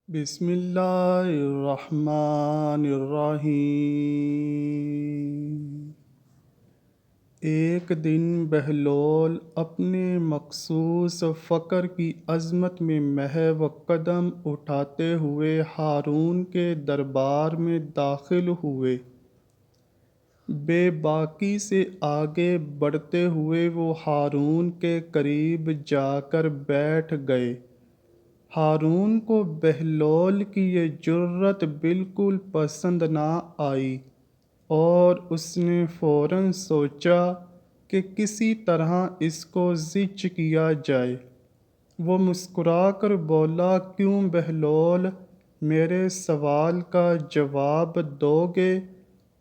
بسم اللہ الرحمن الرحیم۔ ایک دن بہلول اپنے مخصوص فقر کی عظمت میں محو قدم اٹھاتے ہوئے ہارون کے دربار میں داخل ہوئے۔ بے باکی سے آگے بڑھتے ہوئے وہ ہارون کے قریب جا کر بیٹھ گئے۔ ہارون کو بہلول کی یہ جرأت بالکل پسند نہ آئی اور اس نے فوراً سوچا کہ کسی طرح اس کو زچ کیا جائے۔ وہ مسکرا کر بولا، کیوں بہلول، میرے سوال کا جواب دو گے؟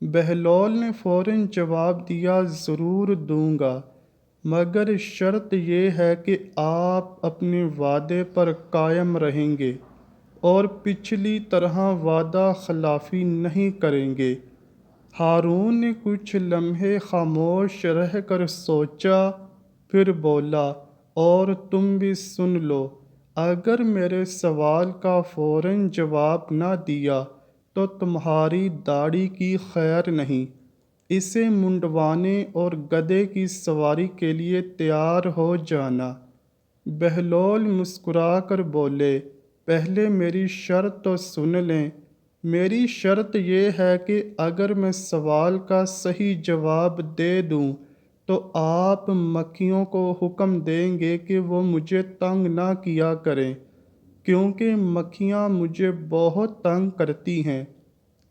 بہلول نے فوراً جواب دیا، ضرور دوں گا، مگر شرط یہ ہے کہ آپ اپنے وعدے پر قائم رہیں گے اور پچھلی طرح وعدہ خلافی نہیں کریں گے۔ ہارون نے کچھ لمحے خاموش رہ کر سوچا، پھر بولا، اور تم بھی سن لو، اگر میرے سوال کا فوراً جواب نہ دیا تو تمہاری داڑھی کی خیر نہیں۔ اسے منڈوانے اور گدھے کی سواری کے لیے تیار ہو جانا۔ بہلول مسکرا کر بولے، پہلے میری شرط تو سن لیں۔ میری شرط یہ ہے کہ اگر میں سوال کا صحیح جواب دے دوں تو آپ مکھیوں کو حکم دیں گے کہ وہ مجھے تنگ نہ کیا کریں، کیونکہ مکھیاں مجھے بہت تنگ کرتی ہیں۔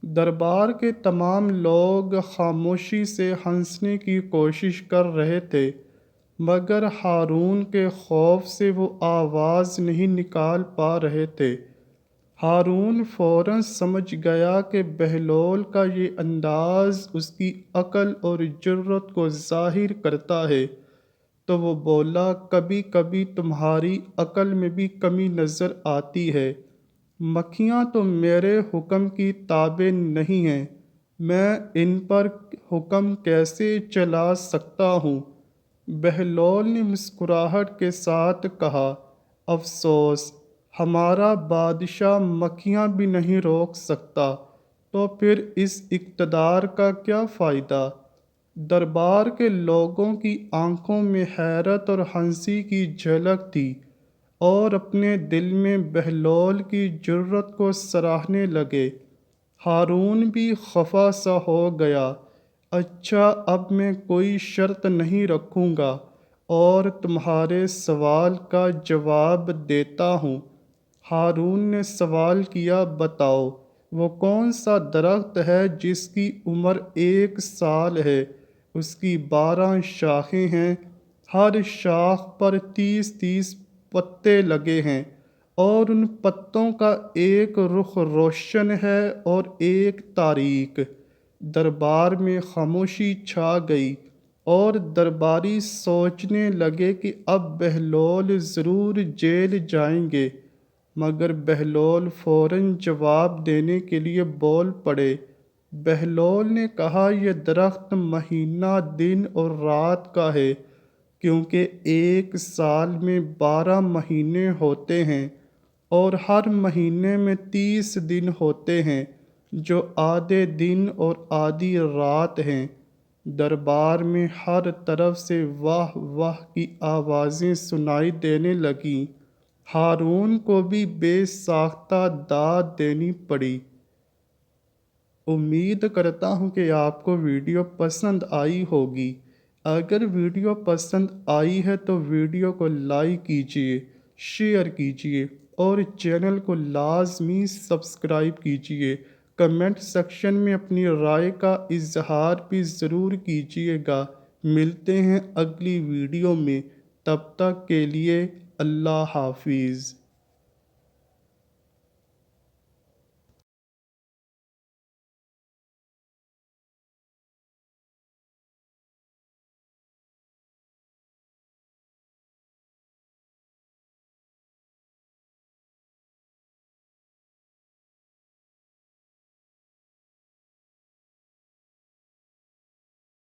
دربار کے تمام لوگ خاموشی سے ہنسنے کی کوشش کر رہے تھے، مگر ہارون کے خوف سے وہ آواز نہیں نکال پا رہے تھے۔ ہارون فوراً سمجھ گیا کہ بہلول کا یہ انداز اس کی عقل اور جرأت کو ظاہر کرتا ہے، تو وہ بولا، کبھی کبھی تمہاری عقل میں بھی کمی نظر آتی ہے۔ مکھیاں تو میرے حکم کی تابع نہیں ہیں، میں ان پر حکم کیسے چلا سکتا ہوں؟ بہلول نے مسکراہٹ کے ساتھ کہا، افسوس، ہمارا بادشاہ مکھیاں بھی نہیں روک سکتا، تو پھر اس اقتدار کا کیا فائدہ؟ دربار کے لوگوں کی آنکھوں میں حیرت اور ہنسی کی جھلک تھی اور اپنے دل میں بہلول کی جرأت کو سراہنے لگے۔ ہارون بھی خفا سا ہو گیا۔ اچھا، اب میں کوئی شرط نہیں رکھوں گا اور تمہارے سوال کا جواب دیتا ہوں۔ ہارون نے سوال کیا، بتاؤ، وہ کون سا درخت ہے جس کی عمر 1 سال ہے؟ اس کی 12 شاخیں ہیں، ہر شاخ پر 30 پتے لگے ہیں، اور ان پتوں کا ایک رخ روشن ہے اور ایک تاریک۔ دربار میں خاموشی چھا گئی اور درباری سوچنے لگے کہ اب بہلول ضرور جیل جائیں گے، مگر بہلول فوراً جواب دینے کے لیے بول پڑے۔ بہلول نے کہا، یہ درخت مہینہ دن اور رات کا ہے، کیونکہ 1 سال میں 12 مہینے ہوتے ہیں اور ہر مہینے میں 30 دن ہوتے ہیں، جو آدھے دن اور آدھی رات ہیں۔ دربار میں ہر طرف سے واہ واہ کی آوازیں سنائی دینے لگیں۔ ہارون کو بھی بے ساختہ داد دینی پڑی۔ امید کرتا ہوں کہ آپ کو ویڈیو پسند آئی ہوگی۔ اگر ویڈیو پسند آئی ہے تو ویڈیو کو لائک کیجیے، شیئر کیجیے اور چینل کو لازمی سبسکرائب کیجیے۔ کمنٹ سیکشن میں اپنی رائے کا اظہار بھی ضرور کیجیے گا۔ ملتے ہیں اگلی ویڈیو میں، تب تک کے لیے اللہ حافظ۔